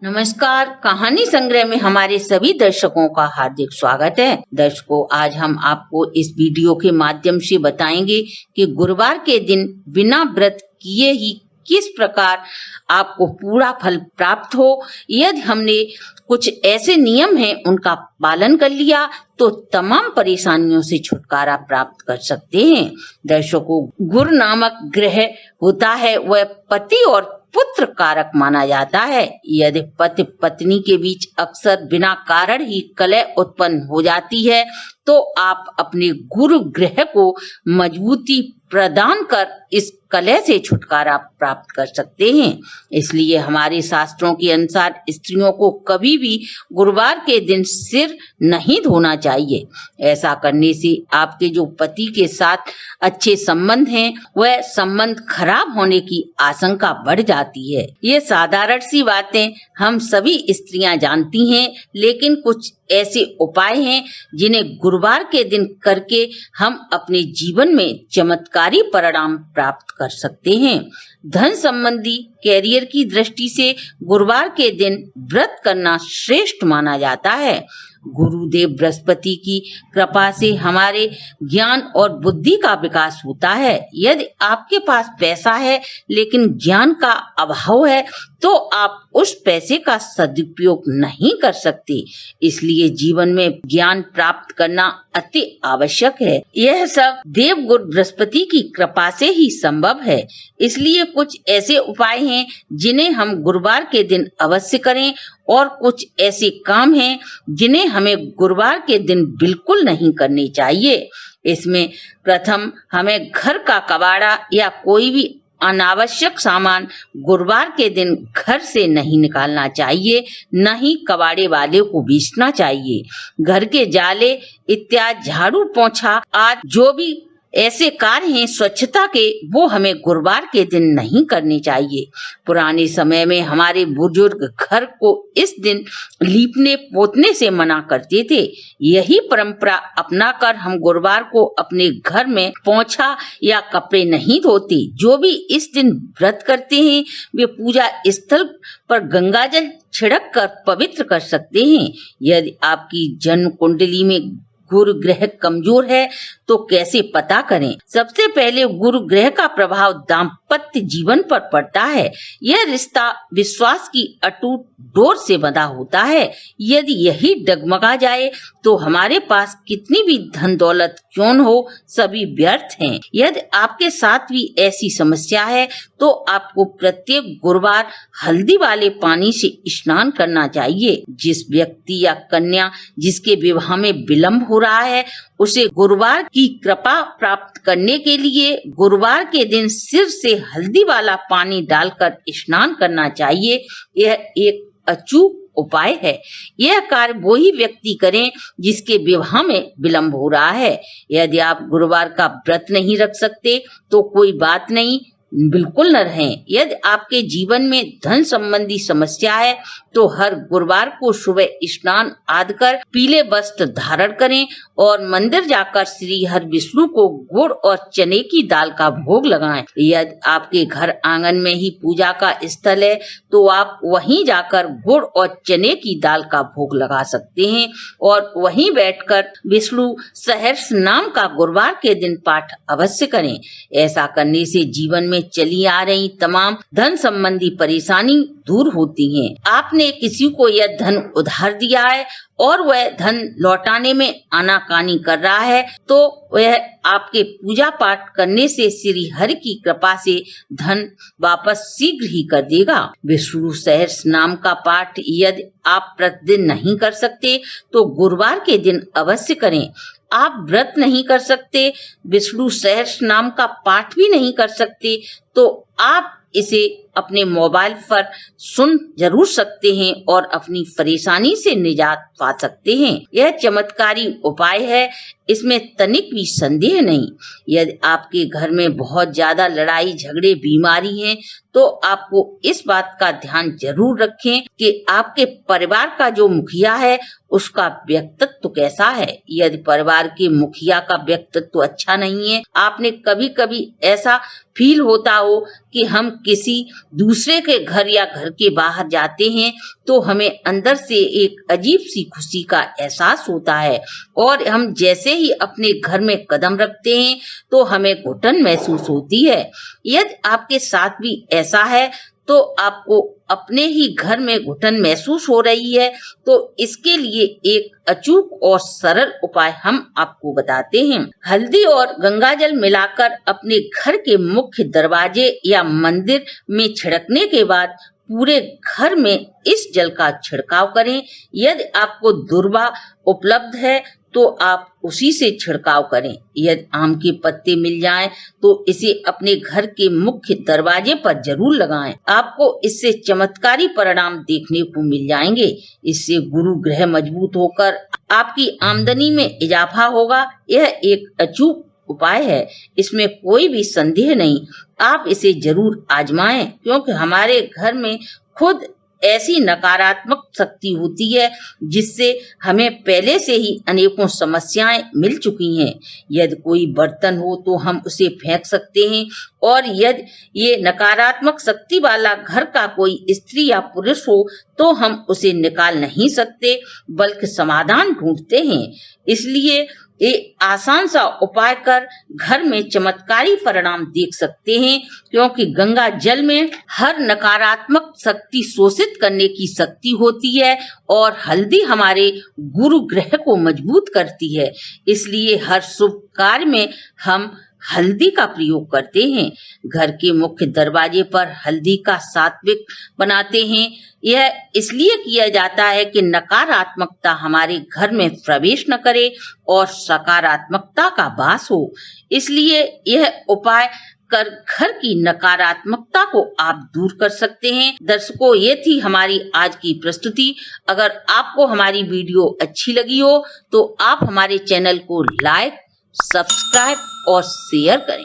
नमस्कार। कहानी संग्रह में हमारे सभी दर्शकों का हार्दिक स्वागत है। दर्शकों, आज हम आपको इस वीडियो के माध्यम से बताएंगे कि गुरुवार के दिन बिना व्रत किए ही किस प्रकार आपको पूरा फल प्राप्त हो। यदि हमने कुछ ऐसे नियम हैं उनका पालन कर लिया तो तमाम परेशानियों से छुटकारा प्राप्त कर सकते हैं। दर्शकों, गुरु नामक ग्रह होता है वह पति और पुत्र कारक माना जाता है। यदि पति पत्नी के बीच अक्सर बिना कारण ही कलह उत्पन्न हो जाती है तो आप अपने गुरु ग्रह को मजबूती प्रदान कर इस कलह से छुटकारा प्राप्त कर सकते हैं। इसलिए हमारे शास्त्रों के अनुसार स्त्रियों को कभी भी गुरुवार के दिन सिर नहीं धोना चाहिए। ऐसा करने से आपके जो पति के साथ अच्छे संबंध हैं वह संबंध खराब होने की आशंका बढ़ जाती है। ये साधारण सी बातें हम सभी स्त्रियां जानती हैं, लेकिन कुछ ऐसे उपाय हैं जिन्हें गुरुवार के दिन करके हम अपने जीवन में चमत्कारी परिणाम प्राप्त कर सकते हैं। धन संबंधी कैरियर की दृष्टि से गुरुवार के दिन व्रत करना श्रेष्ठ माना जाता है। गुरुदेव बृहस्पति की कृपा से हमारे ज्ञान और बुद्धि का विकास होता है। यदि आपके पास पैसा है लेकिन ज्ञान का अभाव है तो आप उस पैसे का सदुपयोग नहीं कर सकते। इसलिए जीवन में ज्ञान प्राप्त करना अति आवश्यक है। यह सब देव गुरु बृहस्पति की कृपा से ही संभव है। इसलिए कुछ ऐसे उपाय हैं जिन्हें हम गुरुवार के दिन अवश्य करें और कुछ ऐसे काम हैं जिन्हें हमें गुरुवार के दिन बिल्कुल नहीं करने चाहिए। इसमें प्रथम हमें घर का कबाड़ा या कोई भी अनावश्यक सामान गुरुवार के दिन घर से नहीं निकालना चाहिए, न ही कबाड़े वाले को बेचना चाहिए। घर के जाले इत्यादि, झाड़ू पोंछा आदि जो भी ऐसे कार्य हैं स्वच्छता के, वो हमें गुरुवार के दिन नहीं करने चाहिए। पुराने समय में हमारे बुजुर्ग घर को इस दिन लीपने पोतने से मना करते थे। यही परंपरा अपनाकर हम गुरुवार को अपने घर में पोंछा या कपड़े नहीं धोते। जो भी इस दिन व्रत करते हैं वे पूजा स्थल पर गंगा जल छिड़क कर पवित्र कर सकते हैं। यदि आपकी जन्म कुंडली में गुरु ग्रह कमजोर है तो कैसे पता करें? सबसे पहले गुरु ग्रह का प्रभाव दाम्पत्य जीवन पर पड़ता है। यह रिश्ता विश्वास की अटूट डोर से बंधा होता है। यदि यही डगमगा जाए तो हमारे पास कितनी भी धन दौलत क्यों न हो, सभी व्यर्थ हैं। यदि आपके साथ भी ऐसी समस्या है तो आपको प्रत्येक गुरुवार हल्दी वाले पानी से स्नान करना चाहिए। जिस व्यक्ति या कन्या जिसके विवाह में विलंब हो रहा है उसे गुरुवार की कृपा प्राप्त करने के लिए गुरुवार के दिन सिर से हल्दी वाला पानी डालकर स्नान करना चाहिए। यह एक अचूक उपाय है। यह कार्य वही व्यक्ति करें जिसके विवाह में विलंब हो रहा है। यदि आप गुरुवार का व्रत नहीं रख सकते तो कोई बात नहीं, बिल्कुल न रहें। यदि आपके जीवन में धन संबंधी समस्या है तो हर गुरुवार को सुबह स्नान आदि कर पीले वस्त्र धारण करें और मंदिर जाकर श्री हर विष्णु को गुड़ और चने की दाल का भोग लगाएं। यदि आपके घर आंगन में ही पूजा का स्थल है तो आप वहीं जाकर गुड़ और चने की दाल का भोग लगा सकते हैं और वहीं बैठकर विष्णु सहस्र नाम का गुरुवार के दिन पाठ अवश्य करें। ऐसा करने से जीवन में चली आ रही तमाम धन संबंधी परेशानी दूर होती हैं। आपने किसी को यह धन उधार दिया है और वह धन लौटाने में आनाकानी कर रहा है तो वह आपके पूजा पाठ करने से श्री हरि की कृपा से धन वापस शीघ्र ही कर देगा। विष्णु सहस्र नाम का पाठ यदि आप प्रतिदिन नहीं कर सकते तो गुरुवार के दिन अवश्य करें। आप व्रत नहीं कर सकते, विष्णु सहस्र नाम का पाठ भी नहीं कर सकते तो आप इसे अपने मोबाइल पर सुन जरूर सकते हैं और अपनी परेशानी से निजात पा सकते हैं। यह चमत्कारी उपाय है, इसमें तनिक भी संदेह नहीं। यदि आपके घर में बहुत ज्यादा लड़ाई झगड़े बीमारी हैं तो आपको इस बात का ध्यान जरूर रखें कि आपके परिवार का जो मुखिया है उसका व्यक्तित्व कैसा है। यदि परिवार के मुखिया का व्यक्तित्व अच्छा नहीं है, आपने कभी कभी ऐसा फील होता हो कि हम किसी दूसरे के घर या घर के बाहर जाते हैं तो हमें अंदर से एक अजीब सी खुशी का एहसास होता है और हम जैसे ही अपने घर में कदम रखते हैं तो हमें घुटन महसूस होती है। यदि आपके साथ भी ऐसा है तो आपको अपने ही घर में घुटन महसूस हो रही है तो इसके लिए एक अचूक और सरल उपाय हम आपको बताते हैं। हल्दी और गंगाजल मिलाकर अपने घर के मुख्य दरवाजे या मंदिर में छिड़कने के बाद पूरे घर में इस जल का छिड़काव करें। यदि आपको दूर्वा उपलब्ध है तो आप उसी से छिड़काव करें। यदि आम के पत्ते मिल जाएं तो इसे अपने घर के मुख्य दरवाजे पर जरूर लगाएं। आपको इससे चमत्कारी परिणाम देखने को मिल जाएंगे। इससे गुरु ग्रह मजबूत होकर आपकी आमदनी में इजाफा होगा। यह एक अचूक उपाय है, इसमें कोई भी संदेह नहीं। आप इसे जरूर आजमाएं क्योंकि हमारे घर में खुद ऐसी नकारात्मक शक्ति होती है जिससे हमें पहले से ही अनेकों समस्याएं मिल चुकी हैं। यदि कोई बर्तन हो तो हम उसे फेंक सकते हैं और यदि ये नकारात्मक शक्ति वाला घर का कोई स्त्री या पुरुष हो तो हम उसे निकाल नहीं सकते बल्कि समाधान ढूंढते हैं। इसलिए ये आसान सा उपाय कर घर में चमत्कारी परिणाम देख सकते हैं क्योंकि गंगा जल में हर नकारात्मक शक्ति शोषित करने की शक्ति होती है और हल्दी हमारे गुरु ग्रह को मजबूत करती है। इसलिए हर शुभ कार्य में हम हल्दी का प्रयोग करते हैं। घर के मुख्य दरवाजे पर हल्दी का सात्विक बनाते हैं। यह इसलिए किया जाता है कि नकारात्मकता हमारे घर में प्रवेश न करे और सकारात्मकता का वास हो। इसलिए यह उपाय कर घर की नकारात्मकता को आप दूर कर सकते हैं। दर्शकों, ये थी हमारी आज की प्रस्तुति। अगर आपको हमारी वीडियो अच्छी लगी हो तो आप हमारे चैनल को लाइक, सब्सक्राइब और शेयर करें।